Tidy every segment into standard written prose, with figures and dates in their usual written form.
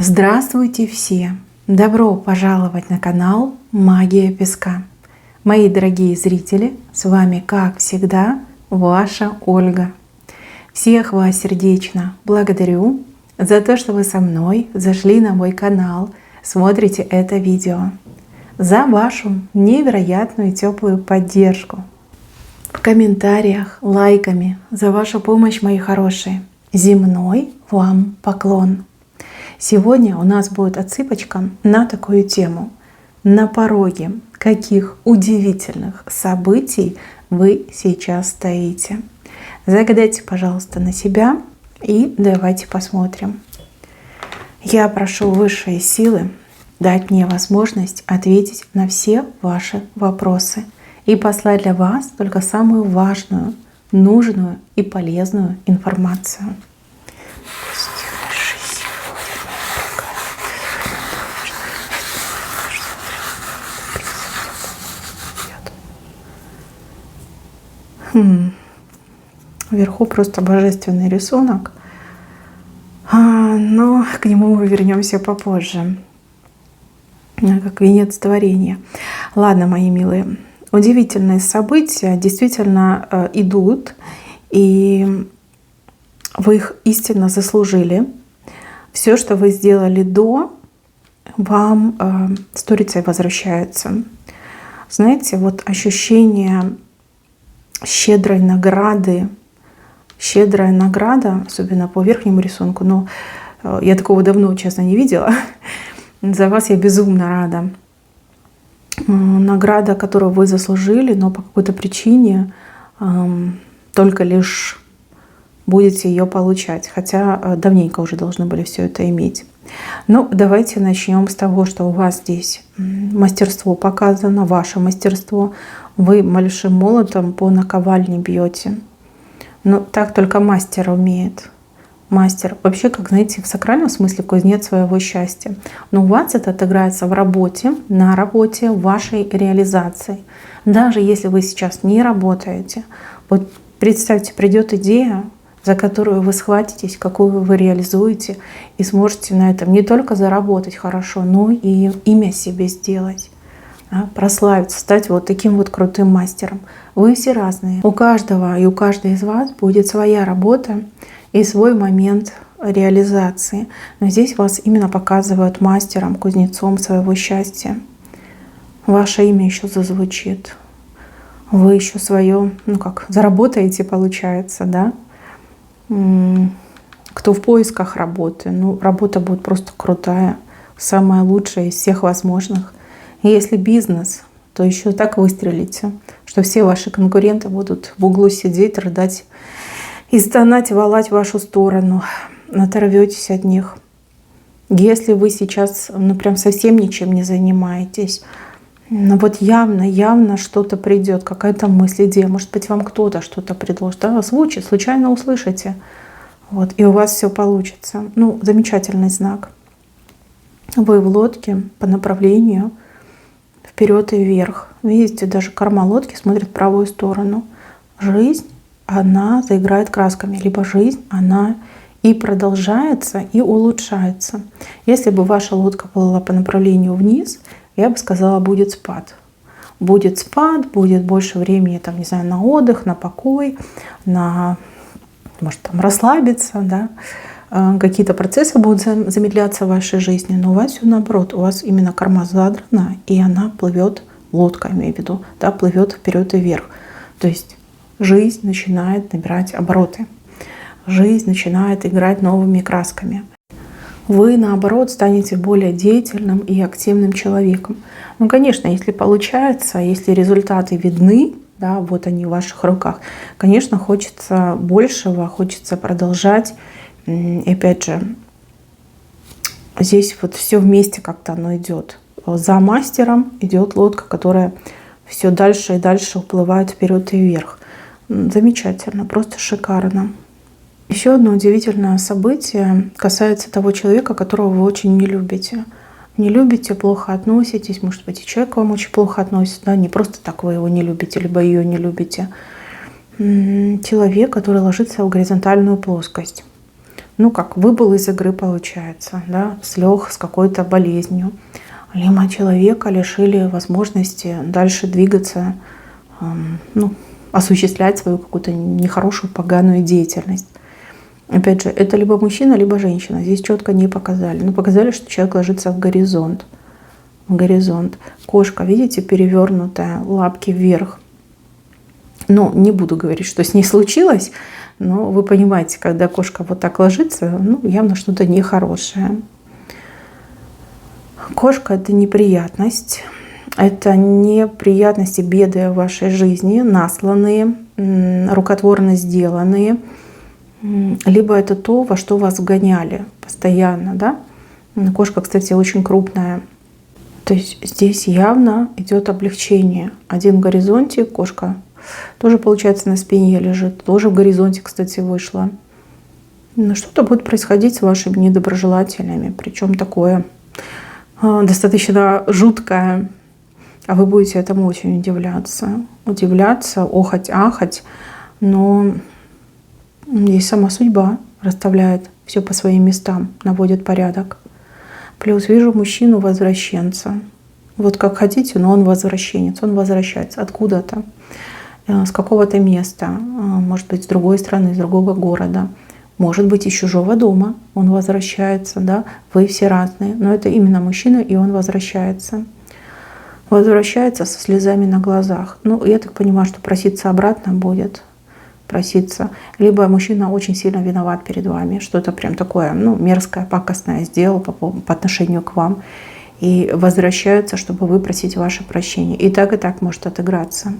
Здравствуйте все! Добро пожаловать на канал Магия Песка. Мои дорогие зрители, с вами, как всегда, ваша Ольга. Всех вас сердечно благодарю за то, что вы со мной зашли на мой канал, смотрите это видео, за вашу невероятную теплую поддержку в комментариях, лайками, за вашу помощь, мои хорошие. Земной вам поклон! Сегодня у нас будет отсыпочка на такую тему. На пороге каких удивительных событий вы сейчас стоите? Загадайте, пожалуйста, на себя и давайте посмотрим. Я прошу высшие силы дать мне возможность ответить на все ваши вопросы и послать для вас только самую важную, нужную и полезную информацию. Вверху просто божественный рисунок, но к нему мы вернемся попозже, как венец творения. Ладно, мои милые, удивительные события действительно идут, и вы их истинно заслужили. Все, что вы сделали до, вам сторицей возвращается. Знаете, вот ощущение щедрой награды, щедрая награда, особенно по верхнему рисунку, но я такого давно, честно, не видела. За вас я безумно рада. Награда, которую вы заслужили, но по какой-то причине только лишь будете ее получать, хотя давненько уже должны были все это иметь. Ну, давайте начнем с того, что у вас здесь мастерство показано, ваше мастерство. Вы большим молотом по наковальне бьете. Но так только мастер умеет. Мастер. Вообще, как знаете, в сакральном смысле кузнец своего счастья. Но у вас это отыграется в работе, на работе, в вашей реализации. Даже если вы сейчас не работаете, вот представьте, придет идея, за которую вы схватитесь, какую вы реализуете, и сможете на этом не только заработать хорошо, но и имя себе сделать. Прославиться, стать вот таким вот крутым мастером. Вы все разные. У каждого и у каждой из вас будет своя работа и свой момент реализации. Но здесь вас именно показывают мастером, кузнецом своего счастья. Ваше имя еще зазвучит. Вы еще свое, заработаете, получается, да? Кто в поисках работы, работа будет просто крутая, самая лучшая из всех возможных. И если бизнес, то еще так выстрелите, что все ваши конкуренты будут в углу сидеть, рыдать и стонать, валать в вашу сторону. Оторветесь от них. Если вы сейчас прям совсем ничем не занимаетесь, вот явно что-то придет, какая-то мысль, идея, может быть, вам кто-то что-то предложит, озвучит, случайно услышите, вот, и у вас все получится. Замечательный знак. Вы в лодке по направлению вперед и вверх. Видите, даже корма лодки смотрит в правую сторону. Жизнь, она заиграет красками, либо жизнь, она и продолжается, и улучшается. Если бы ваша лодка плыла по направлению вниз, я бы сказала, будет спад. Будет спад, будет больше времени, на отдых, на покой, может, расслабиться, да. Какие-то процессы будут замедляться в вашей жизни, но у вас все наоборот. У вас именно корма задрана, и она плывет, лодка, имею в виду, да, плывет вперед и вверх. То есть жизнь начинает набирать обороты. Жизнь начинает играть новыми красками. Вы, наоборот, станете более деятельным и активным человеком. Конечно, если получается, если результаты видны, да, вот они в ваших руках, конечно, хочется большего, хочется продолжать. И опять же, здесь вот все вместе как-то оно идет. За мастером идет лодка, которая все дальше и дальше уплывает вперед и вверх. Замечательно, просто шикарно. Еще одно удивительное событие касается того человека, которого вы очень не любите. Не любите, плохо относитесь, может быть, и человек к вам очень плохо относится, да, не просто так вы его не любите, либо ее не любите. Человек, который ложится в горизонтальную плоскость. ну как, выбыл из игры, получается, да, слег с какой-то болезнью. Либо человека лишили возможности дальше двигаться, ну, осуществлять свою какую-то нехорошую, поганую деятельность. Опять же, это либо мужчина, либо женщина. Здесь четко не показали. Но показали, что человек ложится в горизонт. В горизонт. Кошка, видите, перевернутая, лапки вверх. Ну, не буду говорить, что с ней случилось, но вы понимаете, когда кошка вот так ложится, ну, явно что-то нехорошее. Кошка — это неприятность. Это неприятности, беды в вашей жизни, насланные, рукотворно сделанные. Либо это то, во что вас вгоняли постоянно, да? Кошка, кстати, очень крупная. То есть здесь явно идет облегчение. Один в горизонте, кошка тоже, получается, на спине лежит. Тоже в горизонте, кстати, вышла. Но что-то будет происходить с вашими недоброжелателями. Причем такое достаточно жуткое. А вы будете этому очень удивляться. Удивляться, охать, ахать. Но здесь сама судьба расставляет все по своим местам, наводит порядок. Плюс вижу мужчину-возвращенца. Вот как хотите, но он возвращенец. Он возвращается откуда-то, с какого-то места. Может быть, с другой страны, с другого города. Может быть, из чужого дома он возвращается. Да? Вы все разные. Но это именно мужчина, и он возвращается. Возвращается со слезами на глазах. Ну, я так понимаю, что проситься обратно будет. Проситься. Либо мужчина очень сильно виноват перед вами. Что-то прям такое, ну, мерзкое, пакостное сделал по отношению к вам. И возвращается, чтобы выпросить ваше прощение. И так может отыграться.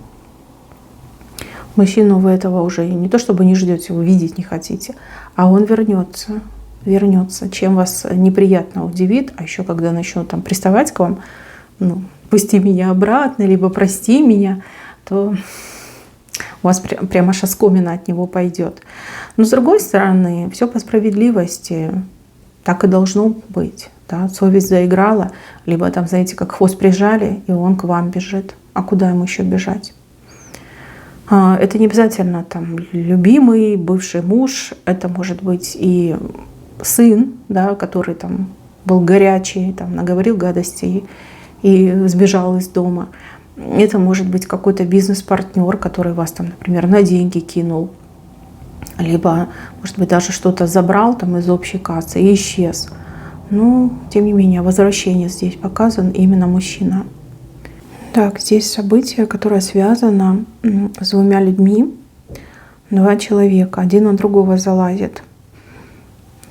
Мужчину вы этого уже не то чтобы не ждете, вы видеть не хотите. А он вернется. Вернется. Чем вас неприятно удивит. А еще когда начнут там приставать к вам, ну, пусти меня обратно, либо прости меня, то у вас прямо аж оскомина от него пойдет. Но с другой стороны, все по справедливости. Так и должно быть. Да? Совесть заиграла, либо там, знаете, как хвост прижали, и он к вам бежит. А куда ему еще бежать? Это не обязательно там любимый, бывший муж. Это может быть и сын, да, который там был горячий, там, наговорил гадостей и сбежал из дома. Это может быть какой-то бизнес-партнер, который вас там, например, на деньги кинул. Либо, может быть, даже что-то забрал там из общей кассы и исчез. Но, тем не менее, возвращение здесь показан именно мужчина. Так, здесь событие, которое связано с двумя людьми. Два человека. Один на другого залазит.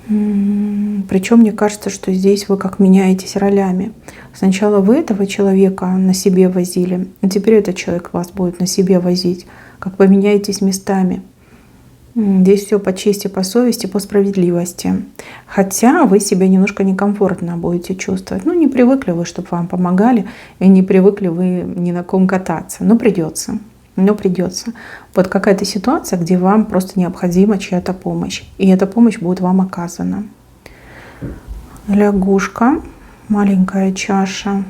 Причем мне кажется, что здесь вы как меняетесь ролями. Сначала вы этого человека на себе возили, а теперь этот человек вас будет на себе возить. Как поменяетесь местами. Здесь все по чести, по совести, по справедливости. Хотя вы себя немножко некомфортно будете чувствовать. Ну, не привыкли вы, чтобы вам помогали, и не привыкли вы ни на ком кататься. Но придется. Но придется. Вот какая-то ситуация, где вам просто необходима чья-то помощь. И эта помощь будет вам оказана. Лягушка, маленькая чаша.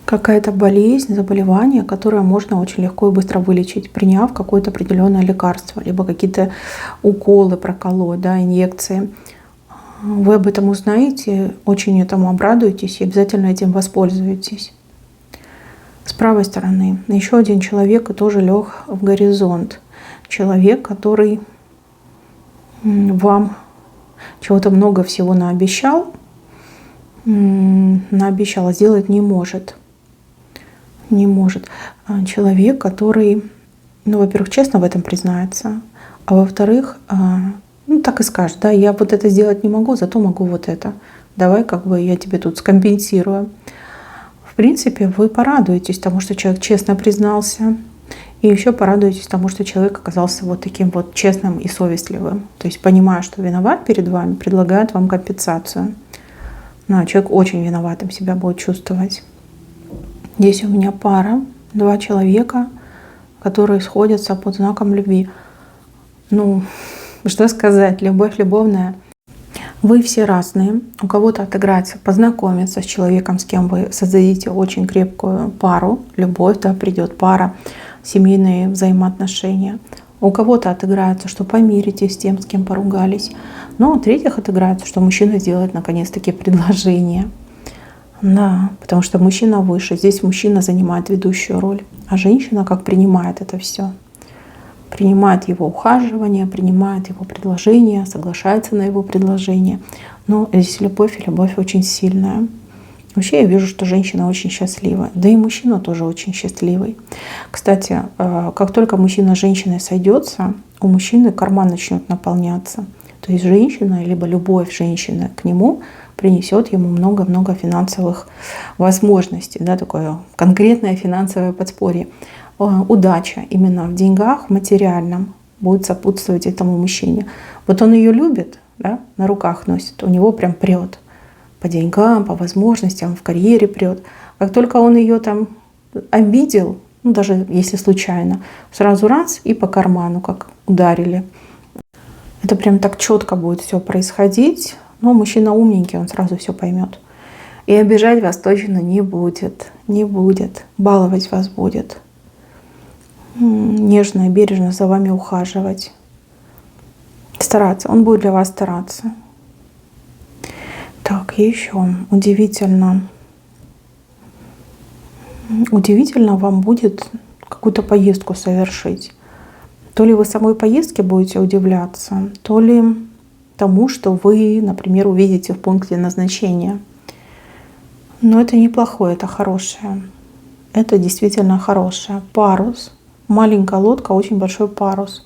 Какая-то болезнь, заболевание, которое можно очень легко и быстро вылечить, приняв какое-то определенное лекарство, либо какие-то уколы проколоть, да, инъекции. Вы об этом узнаете, очень этому обрадуетесь и обязательно этим воспользуетесь. С правой стороны еще один человек и тоже лег в горизонт. Человек, который вам чего-то много всего наобещал, а сделать не может. Не может. Человек, который, ну, во-первых, честно в этом признается, а во-вторых, ну, так и скажет, да, я вот это сделать не могу, зато могу вот это. Давай как бы я тебе тут скомпенсирую. В принципе, вы порадуетесь тому, что человек честно признался, и еще порадуетесь тому, что человек оказался вот таким вот честным и совестливым. То есть, понимая, что виноват перед вами, предлагает вам компенсацию. Но человек очень виноватым себя будет чувствовать. Здесь у меня пара, два человека, которые сходятся под знаком любви. Ну, что сказать, любовь любовная. Вы все разные. У кого-то отыграется познакомиться с человеком, с кем вы создадите очень крепкую пару. Любовь, да, придет пара, семейные взаимоотношения. У кого-то отыграется, что помиритесь с тем, с кем поругались. Но у третьих отыграется, что мужчина сделает наконец-таки предложение. Да, потому что мужчина выше. Здесь мужчина занимает ведущую роль. А женщина как принимает это все. Принимает его ухаживание, принимает его предложение, соглашается на его предложение. Но здесь любовь, и любовь очень сильная. Вообще я вижу, что женщина очень счастлива. Да и мужчина тоже очень счастливый. Кстати, как только мужчина с женщиной сойдется, у мужчины карман начнет наполняться. То есть женщина, либо любовь женщины к нему принесет ему много-много финансовых возможностей. Да, такое конкретное финансовое подспорье. Удача именно в деньгах, в материальном будет сопутствовать этому мужчине. Вот он ее любит, да, на руках носит, у него прям прет. По деньгам, по возможностям, в карьере прет. Как только он ее там обидел, ну даже если случайно, сразу раз и по карману, как ударили. Это прям так четко будет все происходить. Но мужчина умненький, он сразу все поймет. И обижать вас точно не будет. Не будет. Баловать вас будет. Нежно и бережно за вами ухаживать. Стараться. Он будет для вас стараться. Так, еще удивительно. Удивительно вам будет какую-то поездку совершить. То ли вы самой поездке будете удивляться, то ли тому, что вы, например, увидите в пункте назначения. Но это неплохое, это хорошее. Это действительно хорошее. Парус. Маленькая лодка, очень большой парус.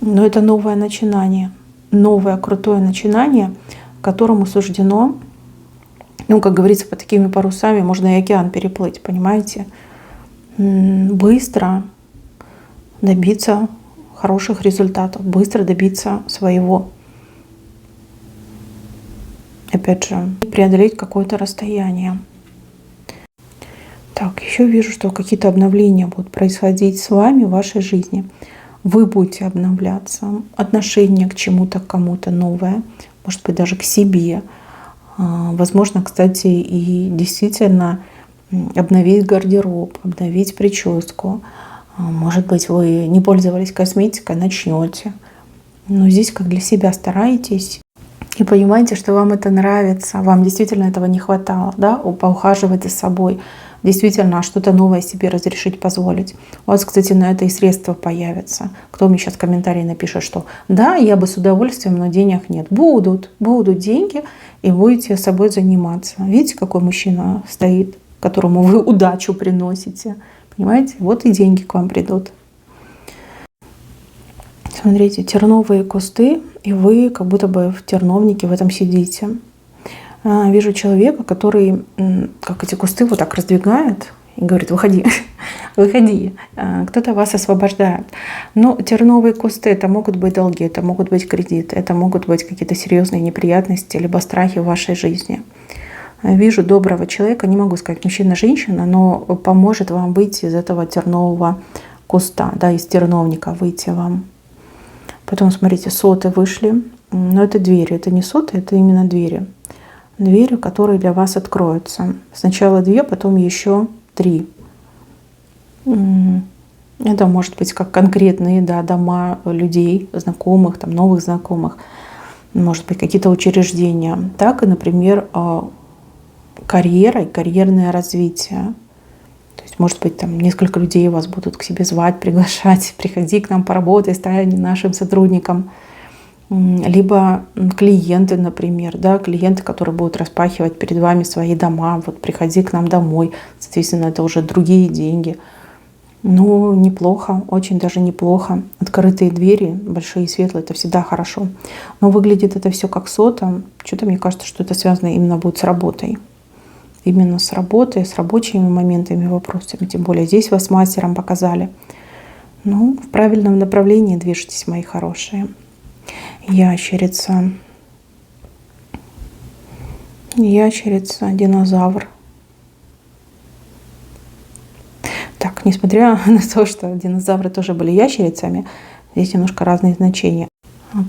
Но это новое начинание. Новое крутое начинание, которому суждено, ну, как говорится, по такими парусами можно и океан переплыть, понимаете? Быстро добиться хороших результатов, быстро добиться своего. Опять же, преодолеть какое-то расстояние. Так, еще вижу, что какие-то обновления будут происходить с вами в вашей жизни. Вы будете обновляться, отношение к чему-то, к кому-то новое, может быть, даже к себе. Возможно, кстати, и действительно обновить гардероб, обновить прическу. Может быть, вы не пользовались косметикой, начнете. Но здесь как для себя стараетесь и понимаете, что вам это нравится, вам действительно этого не хватало, да, поухаживать за собой, действительно что-то новое себе разрешить, позволить. У вас, кстати, на это и средства появятся. Кто мне сейчас в комментарии напишет, что да, я бы с удовольствием, но денег нет. Будут деньги, и будете собой заниматься. Видите, какой мужчина стоит, которому вы удачу приносите. Понимаете? Вот и деньги к вам придут. Смотрите, терновые кусты, и вы как будто бы в терновнике в этом сидите. Вижу человека, который, как эти кусты, вот так раздвигает и говорит: выходи, выходи. Кто-то вас освобождает. Но терновые кусты — это могут быть долги, это могут быть кредиты, это могут быть какие-то серьезные неприятности, либо страхи в вашей жизни. Вижу доброго человека, не могу сказать мужчина-женщина, но поможет вам выйти из этого тернового куста, да, из терновника выйти вам. Потом, смотрите, соты вышли, но это двери, это не соты, это именно двери. Двери, которые для вас откроются. Сначала 2, потом еще 3. Это может быть как конкретные, да, дома людей, знакомых, там, новых знакомых. Может быть, какие-то учреждения. Так и, например, карьера и карьерное развитие. То есть, может быть, там несколько людей вас будут к себе звать, приглашать: приходи к нам поработай, стань нашим сотрудником. Либо клиенты, например, да, клиенты, которые будут распахивать перед вами свои дома: вот приходи к нам домой. Соответственно, это уже другие деньги. Ну, неплохо, очень даже неплохо. Открытые двери, большие и светлые, это всегда хорошо. Но выглядит это все как сота. Что-то мне кажется, что это связано именно будет с работой. Именно с работой, с рабочими моментами, вопросами. Тем более здесь вас мастером показали. Ну, в правильном направлении движетесь, мои хорошие. Ящерица. Ящерица, динозавр. Так, несмотря на то, что динозавры тоже были ящерицами, здесь немножко разные значения.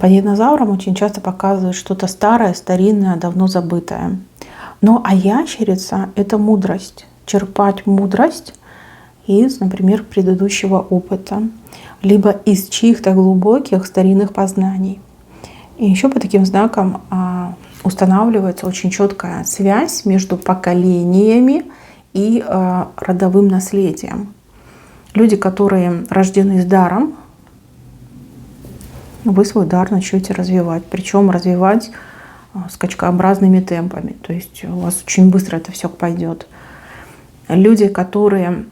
По динозаврам очень часто показывают что-то старое, старинное, давно забытое. Но а ящерица — это мудрость. Черпать мудрость из, например, предыдущего опыта, либо из чьих-то глубоких старинных познаний. И еще по таким знакам устанавливается очень четкая связь между поколениями и родовым наследием. Люди, которые рождены с даром, вы свой дар начнете развивать. Причем развивать скачкообразными темпами. То есть у вас очень быстро это все пойдет. Люди, которые,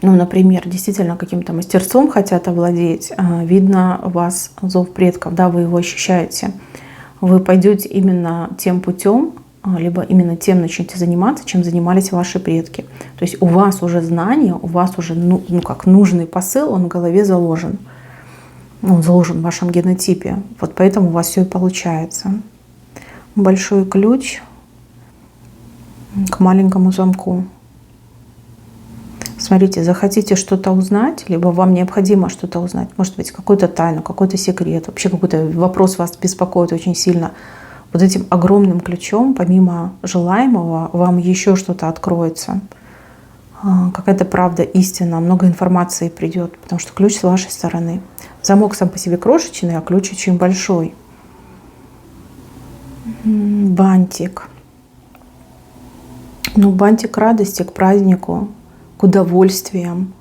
например, действительно каким-то мастерством хотят овладеть, видно у вас зов предков, да, вы его ощущаете. Вы пойдете именно тем путем, либо именно тем начнете заниматься, чем занимались ваши предки. То есть у вас уже знание, у вас уже нужный посыл, он в голове заложен. Он заложен в вашем генотипе. Вот поэтому у вас все и получается. Большой ключ к маленькому замку. Смотрите, захотите что-то узнать, либо вам необходимо что-то узнать, может быть, какую-то тайну, какой-то секрет, вообще какой-то вопрос вас беспокоит очень сильно. Вот этим огромным ключом, помимо желаемого, вам еще что-то откроется. Какая-то правда, истина, много информации придет, потому что ключ с вашей стороны. Замок сам по себе крошечный, а ключ очень большой. Бантик. Бантик к радости, к празднику, к удовольствиям.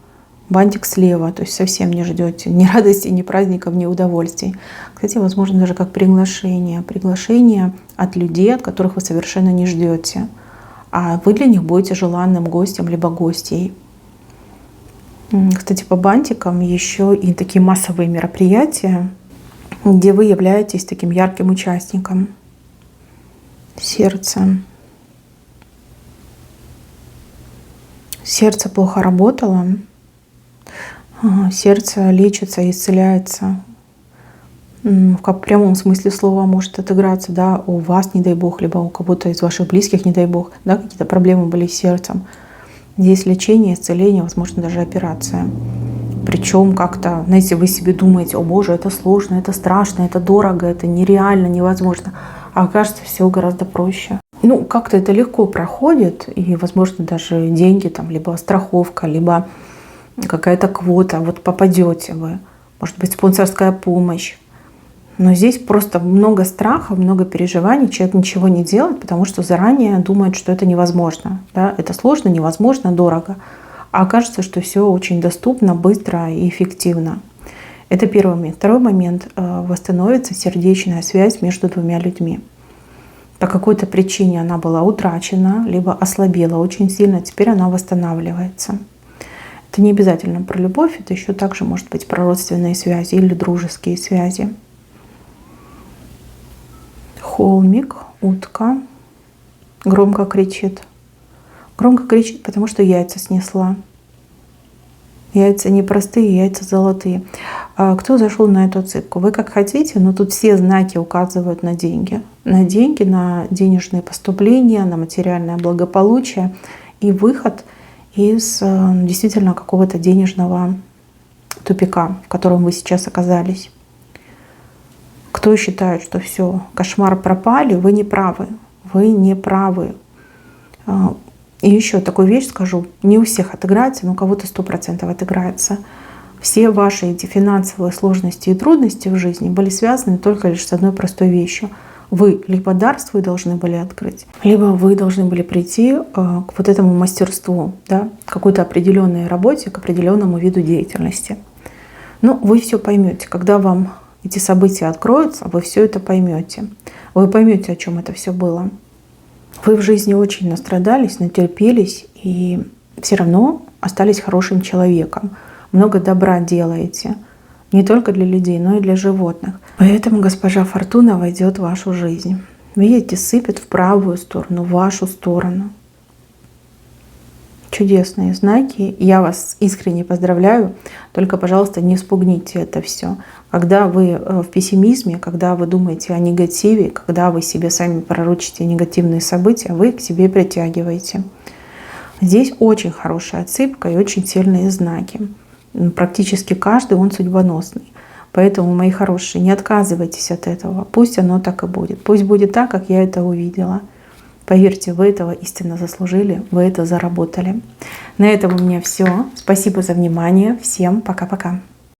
Бантик слева, то есть совсем не ждете ни радости, ни праздников, ни удовольствий. Кстати, возможно, даже как приглашение. Приглашение от людей, от которых вы совершенно не ждете. А вы для них будете желанным гостем, либо гостьей. Кстати, по бантикам еще и такие массовые мероприятия, где вы являетесь таким ярким участником. Сердце. Сердце плохо работало. Сердце лечится, исцеляется. В прямом смысле слова может отыграться, да, у вас, не дай бог, либо у кого-то из ваших близких, не дай бог, да, какие-то проблемы были с сердцем. Здесь лечение, исцеление, возможно, даже операция. Причем как-то, знаете, вы себе думаете: о боже, это сложно, это страшно, это дорого, это нереально, невозможно. А окажется, все гораздо проще. Как-то это легко проходит, и, возможно, даже деньги, там, либо страховка, либо какая-то квота, вот попадете вы, может быть, спонсорская помощь. Но здесь просто много страха, много переживаний, человек ничего не делает, потому что заранее думает, что это невозможно. Да? Это сложно, невозможно, дорого. А окажется, что все очень доступно, быстро и эффективно. Это первый момент. Второй момент. Восстановится сердечная связь между двумя людьми. По какой-то причине она была утрачена, либо ослабела очень сильно, теперь она восстанавливается. Это не обязательно про любовь, это еще также может быть про родственные связи или дружеские связи. Холмик, утка, громко кричит. Громко кричит, потому что яйца снесла. Яйца не простые, яйца золотые. Кто зашел на эту отсыпку? Вы как хотите, но тут все знаки указывают на деньги. На деньги, на денежные поступления, на материальное благополучие и выход из действительно какого-то денежного тупика, в котором вы сейчас оказались. Кто считает, что все, кошмар пропали, вы не правы. Вы не правы. И еще такую вещь скажу. Не у всех отыграется, но у кого-то 100% отыграется. Все ваши эти финансовые сложности и трудности в жизни были связаны только лишь с одной простой вещью. Вы либо дар свой должны были открыть, либо вы должны были прийти к вот этому мастерству, да, к какой-то определенной работе, к определенному виду деятельности. Но вы все поймете, когда вам эти события откроются, вы все это поймете. Вы поймете, о чем это все было. Вы в жизни очень настрадались, натерпелись и все равно остались хорошим человеком. Много добра делаете. Не только для людей, но и для животных. Поэтому госпожа Фортуна войдет в вашу жизнь. Видите, сыпет в правую сторону, в вашу сторону. Чудесные знаки. Я вас искренне поздравляю. Только, пожалуйста, не спугните это все. Когда вы в пессимизме, когда вы думаете о негативе, когда вы себе сами пророчите негативные события, вы к себе притягиваете. Здесь очень хорошая отсыпка и очень сильные знаки. Практически каждый, он судьбоносный. Поэтому, мои хорошие, не отказывайтесь от этого. Пусть оно так и будет. Пусть будет так, как я это увидела. Поверьте, вы этого истинно заслужили, вы это заработали. На этом у меня все. Спасибо за внимание. Всем пока-пока.